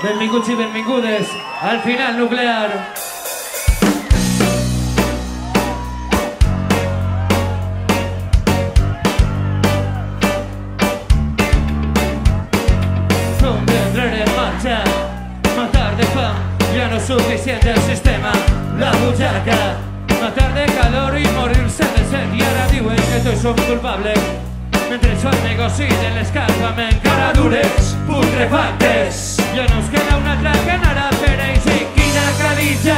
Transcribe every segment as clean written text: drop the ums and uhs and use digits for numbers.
Benvinguts i benvingudes al final nuclear. Pondré en marcha, matar de pan, ya no es suficiente el sistema, la butaca. Matar de calor y morirse de sed, y ara diuen que tots som culpables. Mentre jo el negoci de l'escalfament, cara dures, putrefactes. Ja no us queda una altra que anar a fer ells i quina calitja.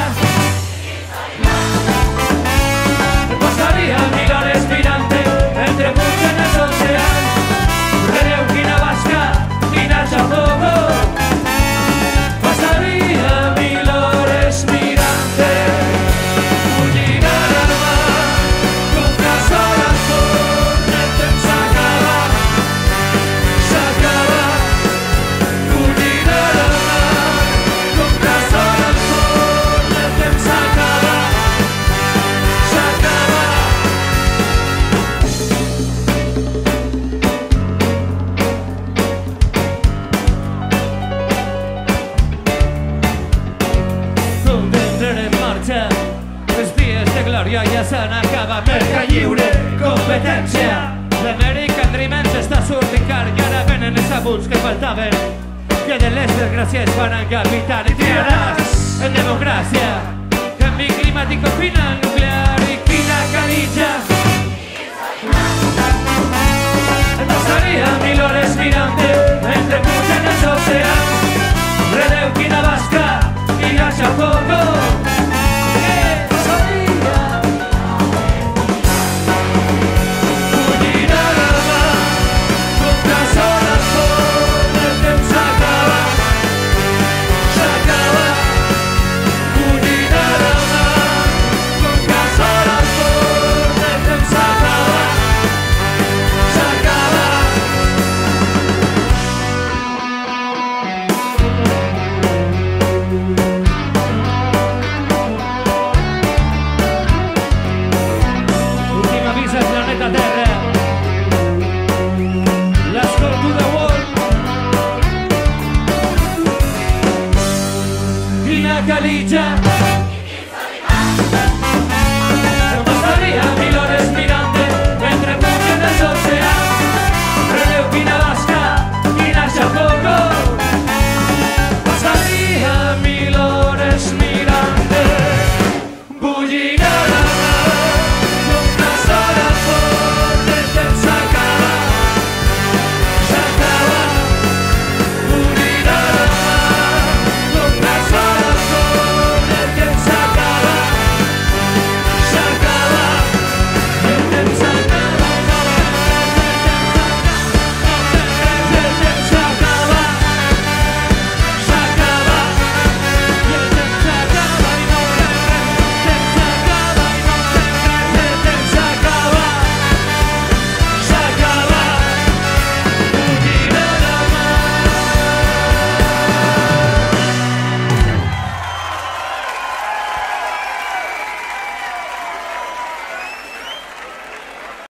Passaria 1000 hores mirant-te entre pugen els oceans. Redeu quina basca, quina xafogo. Passaria 1000 hores mirant-te. Cullinar al mar, com casar al forn, el temps s'acaba. S'acaba. Cullinar al mar, com casar al forn, el temps s'acaba. S'acaba. Condemnar en marxa, els dies de glòria ja s'han acabat. Mercat lliure, competència. L'American Dream ens està sortint car i ara venen els abuts que faltaven, que de les desgràcies van encapitar. I triaràs en democràcia, canvi climàtic o final nuclear i quina calitja. Passaria 1000 hores mirant-te mentre pugen els oceans. Redeu quina basca, quina xafogo. Cullinar al mar, com casar al forn, el temps s'acaba. S'acaba. Cullinar al mar, com casar al forn, el temps s'acaba. S'acaba. Últim avís al planeta Terra. Let's go to the wall. Quina calitja.